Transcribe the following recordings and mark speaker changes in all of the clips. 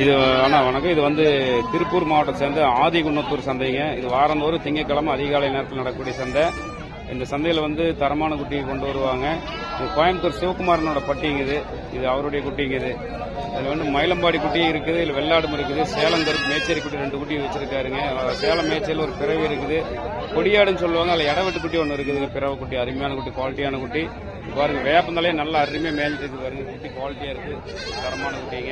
Speaker 1: இது அண்ணா வணக்கம். இது வந்து திருப்பூர் மாவட்டத்தை சேர்ந்த ஆதிகுன்னத்தூர் சந்தைங்க. இது வாரந்தோறும் திங்கட்கிழமை அதிகாலை நேரத்தில் நடக்கக்கூடிய சந்தை. இந்த சந்தையில் வந்து தரமான குட்டியை கொண்டு வருவாங்க. இது கோயம்புத்தூர் சிவகுமாரனோட பட்டிங்குது. இது அவருடைய குட்டிங்குது. அதில் வந்து மயிலம்பாடி குட்டியும் இருக்குது, இல்லை வெள்ளாடும் இருக்குது, சேலம் கருப்பு மேச்சேரி குட்டி 2 குட்டி வச்சிருக்காருங்க. சேலம் மேச்சேரியில் ஒரு பிறவி இருக்குது, கொடியாடுன்னு சொல்லுவாங்க. அதில் இடவெட்டு குட்டி ஒன்று இருக்குதுங்க. பிறவை குட்டி அருமையான குட்டி, குவாலிட்டியான குட்டி. பாருங்க வேப்பந்தாலே நல்லா அருமையாக மேய்ஞ்சிட்டு பாருங்க. குட்டி குவாலிட்டியாக இருக்குது, தரமான குட்டிங்க.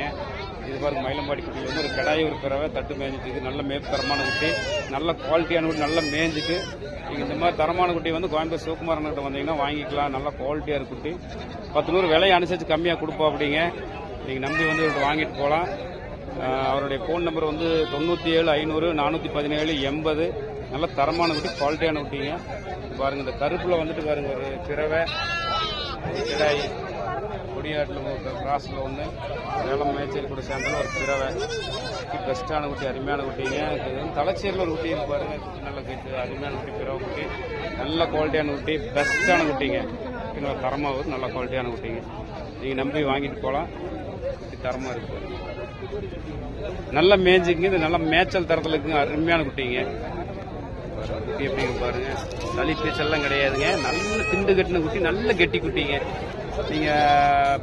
Speaker 1: இது பாருங்க மயிலம்பாடி குட்டி வந்து ஒரு கடாய் ஒரு பிறவை தட்டு மேய்ஞ்சிட்டு நல்ல மேய்ப்பு தரமான குட்டி, நல்ல குவாலிட்டியான குட்டி, நல்ல மேய்ஞ்சிட்டு. நீங்கள் இந்த மாதிரி தரமான குட்டி வந்து கோயம்புத்தூர் சிவகுமாரன்கிட்ட வந்தீங்கன்னா வாங்கிக்கலாம். நல்ல குவாலிட்டியாக இருக்கு குட்டி. 10 விலையை அனுசரித்து கம்மியாக கொடுப்போம் அப்படிங்க. நீங்கள் நம்பி வந்து வாங்கிட்டு போகலாம். அவருடைய ஃபோன் நம்பர் வந்து 97 500 417 80. நல்ல தரமான குட்டி, குவாலிட்டியான குட்டிங்க. பாருங்க இந்த கருப்பில் வந்துட்டு பாருங்க ஒரு பிறவை கிடாய், கொடியாட்டில் கிராஸில் ஒன்று, சேலம் மேய்ச்சல் கூட சேர்ந்தாலும் ஒரு பிறவை குட்டி, பெஸ்ட்டான குட்டி, அருமையான குட்டிங்க. இது வந்து தலைச்சேரியில் ஒரு குட்டி இருக்கு பாருங்க, நல்ல குட்டி, அருமையான குட்டி, பிறவை குட்டி, நல்ல குவாலிட்டியான குட்டி, பெஸ்ட்டான குட்டிங்க. இன்னொரு தரமாக வரும், நல்ல குவாலிட்டியான குட்டிங்க. நீங்கள் நம்பி வாங்கிட்டு போகலாம். தரமாக இருக்கு, நல்ல மேய்ஞ்சிக்குங்க. இது நல்ல மேய்ச்சல் தரத்தில் இருக்குங்க, அருமையான குட்டிங்க. குட்டி எப்படி பாருங்க, சளி பீச்செல்லாம் கிடையாதுங்க. நல்ல திண்டு கட்டின குட்டி, நல்ல கெட்டி குட்டிங்க. நீங்கள்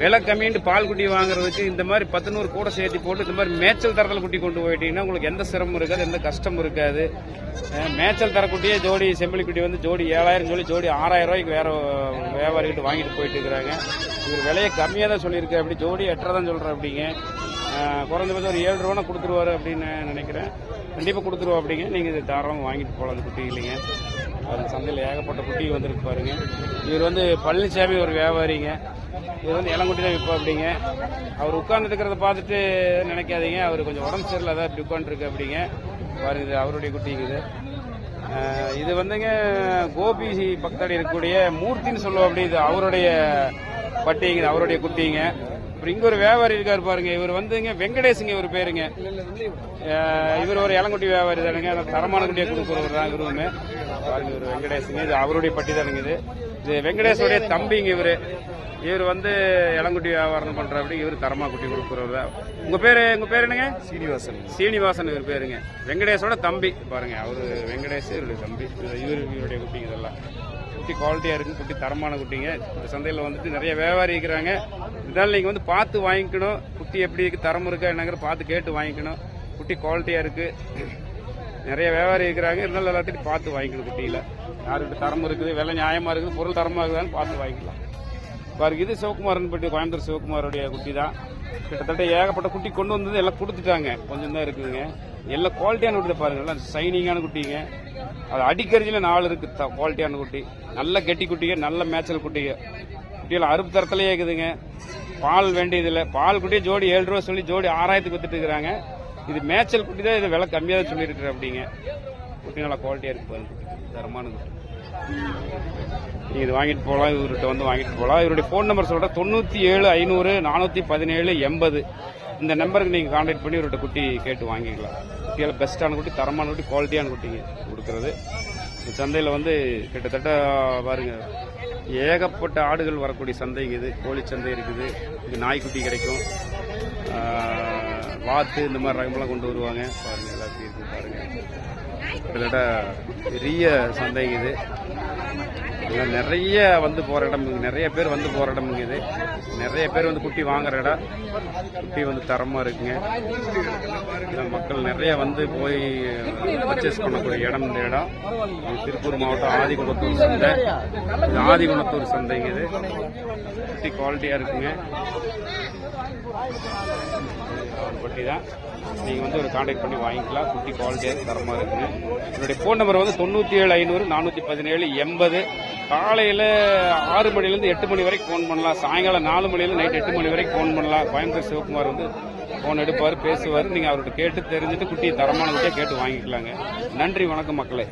Speaker 1: விலை கம்மின்ட்டு பால் குட்டி வாங்குறதுக்கு இந்த மாதிரி 10 கூட சேர்த்து போட்டு இந்த மாதிரி மேய்ச்சல் தரத்தில் குட்டி கொண்டு போயிட்டீங்கன்னா உங்களுக்கு எந்த சிரமம் இருக்காது, எந்த கஷ்டமும் இருக்காது. மேய்ச்சல் தர குட்டியே ஜோடி செம்பிளி குட்டி வந்து ஜோடி 7000 சொல்லி ஜோடி 6000 ரூபாய்க்கு வேற வியாபாரிகிட்ட வாங்கிட்டு போயிட்டு இருக்கிறாங்க. இவர் விலையை கம்மியாக தான் சொல்லியிருக்காரு. அப்படி ஜோடி 8 தான் சொல்கிறேன் அப்படிங்க. குறைஞ்சபட்சம் ஒரு 7 ரூபா கொடுத்துருவாரு அப்படின்னு நினைக்கிறேன். கண்டிப்பாக கொடுத்துருவோம் அப்படிங்க. நீங்கள் இது தாராளமாக வாங்கிட்டு போகலாம். அந்த குட்டி இல்லைங்க, அது சந்தையில் ஏகப்பட்ட குட்டி வந்துருக்கு பாருங்க. இவர் வந்து பழனிசாமி ஒரு வியாபாரிங்க. இவர் வந்து இளங்குட்டி தான் விற்பா அப்படிங்க. அவர் உட்கார்ந்து இருக்கிறத பார்த்துட்டு நினைக்காதீங்க, அவர் கொஞ்சம் உடம்பு சரியில்லை, அதான் இப்படி உட்காந்துருக்கு அப்படிங்க. பாருங்க இது அவருடைய குட்டிங்குது. இது வந்துங்க கோபி பக்கத்தாடி இருக்கக்கூடிய மூர்த்தின்னு சொல்லுவோம் அப்படி. இது அவருடைய பட்டிங்குது, அவருடைய குட்டிங்க. அப்புறம் இங்க ஒரு வியாபாரி இருக்காரு பாருங்க, இவர் வந்துங்க வெங்கடேஷுங்க இவர் பேருங்க. இவர் ஒரு இளங்குட்டி வியாபாரி தானுங்க. தரமான குட்டியை கொடுக்குறவர் தான் இவருமே. பாருங்க இவர் வெங்கடேஷுங்க, இது அவருடைய பட்டி தானுங்க. இது வெங்கடேஷோடைய தம்பிங்க இவரு. இவர் வந்து இளங்குட்டி வியாபாரம் பண்ற அப்படி, இவர் தரமா குட்டி கொடுக்குறவர் தான். உங்க பேரு என்னங்க? சீனிவாசன். சீனிவாசன் இவர் பேருங்க. வெங்கடேஷோட தம்பி பாருங்க, அவரு வெங்கடேஷ் இவருடைய தம்பி. இவருடைய குட்டிங்க இதெல்லாம் குட்டி குவாலிட்டியா இருக்கு, குட்டி தரமான குட்டிங்க. இந்த சந்தையில் வந்துட்டு நிறைய வியாபாரி இருக்கிறாங்க. இதனால நீங்க வந்து பார்த்து வாங்கிக்கணும். குட்டி எப்படி இருக்கு, தரம் இருக்கா என்னங்கிற பார்த்து கேட்டு வாங்கிக்கணும். குட்டி குவாலிட்டியா இருக்கு, நிறைய வியாபாரி இருக்கிறாங்க. இருந்தாலும் எல்லாத்தையும் பார்த்து வாங்கிக்கணும். குட்டியில யாருக்கிட்ட தரம் இருக்குது, விலை நியாயமா இருக்குது, பொருள் தரமா இருக்குதான்னு பார்த்து வாங்கிக்கலாம். பாருங்க இது சிவகுமாரன் பட்டி, கோயம்புத்தூர் சிவகுமாரோடைய குட்டி தான். கிட்டத்தட்ட ஏகப்பட்ட குட்டி கொண்டு வந்தது எல்லாம் கொடுத்துட்டாங்க, கொஞ்சம் தான் இருக்குதுங்க. எல்லாம் குவாலிட்டியான குட்டி பாருங்க, எல்லாம் சைனிங்கான குட்டிங்க. அது அடிக்கரிஞ்சில 4 இருக்கு குவாலிட்டியான குட்டி, நல்ல கெட்டி குட்டிங்க, நல்ல மேய்ச்சல் குட்டிங்க. குட்டியெல்லாம் அறுப்பு தரத்திலேயே இருக்குதுங்க. பால் வேண்டியதில்லை. பால் குட்டியே ஜோடி 7 ரூபா சொல்லி ஜோடி 6000 வித்துட்டு இருக்கிறாங்க. இது மேய்ச்சல் குட்டி தான், இது விலை கம்மியாக தான் சொல்லியிருக்கிறேன் அப்படிங்க. குட்டி நல்லா குவாலிட்டியாக இருக்கு பாருங்க, தரமான குட்டி. நீங்கள் இது வாங்கிட்டு போகலாம், இவர்கிட்ட வந்து வாங்கிட்டு போகலாம். இவருடைய ஃபோன் நம்பர் சொல்கிறேன், 97 500 417 80. இந்த நம்பருக்கு நீங்கள் கான்டாக்ட் பண்ணி இவர்கிட்ட குட்டி கேட்டு வாங்கிக்கலாம். குட்டியால் பெஸ்ட்டான குட்டி, தரமான குட்டி, குவாலிட்டியான குட்டிங்க கொடுக்குறது. இந்த சந்தையில் வந்து கிட்டத்தட்ட பாருங்க ஏகப்பட்ட ஆடுகள் வரக்கூடிய சந்தைங்க இது. கோழி சந்தை இருக்குது, இது நாய்க்குட்டி கிடைக்கும், வாத்து இந்த மாதிரி ரகமெல்லாம் கொண்டு வருவாங்க. பாருங்க எல்லாத்தையும் இருக்கு பாருங்க. கிட்டத்தட்ட பெரிய சந்தைங்க இது. நிறைய வந்து போற இடம், நிறைய பேர் வந்து போற இடம்ங்க இது. நிறைய பேர் வந்து குட்டி வாங்குற இடம். குட்டி வந்து தரமா இருக்குங்க. மக்கள் நிறைய வந்து போய் பர்ச்சேஸ் பண்ணக்கூடிய இடம் இந்த இடம். திருப்பூர் மாவட்டம் ஆதிகுணத்தூர் சந்தை. ஆதிகுணத்தூர் சந்தைங்க இது. குட்டி குவாலிட்டியா இருக்குங்க. பட்டி தான் நீங்கள் வந்து ஒரு கான்டாக்ட் பண்ணி வாங்கிக்கலாம். குட்டி குவாலிட்டியாக தரமாக இருக்குங்க. என்னுடைய ஃபோன் நம்பர் வந்து 97 500 417 80. காலையில் 6 மணிலேருந்து 8 மணி வரைக்கும் ஃபோன் பண்ணலாம். சாயங்காலம் 4 மணிலேருந்து நைட் 8 மணி வரைக்கும் ஃபோன் பண்ணலாம். கோயம்புத்தூர் சிவகுமார் வந்து ஃபோன் எடுப்பார், பேசுவார். நீங்கள் அவர்கிட்ட கேட்டு தெரிஞ்சுட்டு குட்டி தரமான குட்டியாக கேட்டு வாங்கிக்கலாங்க. நன்றி, வணக்கம் மக்களே.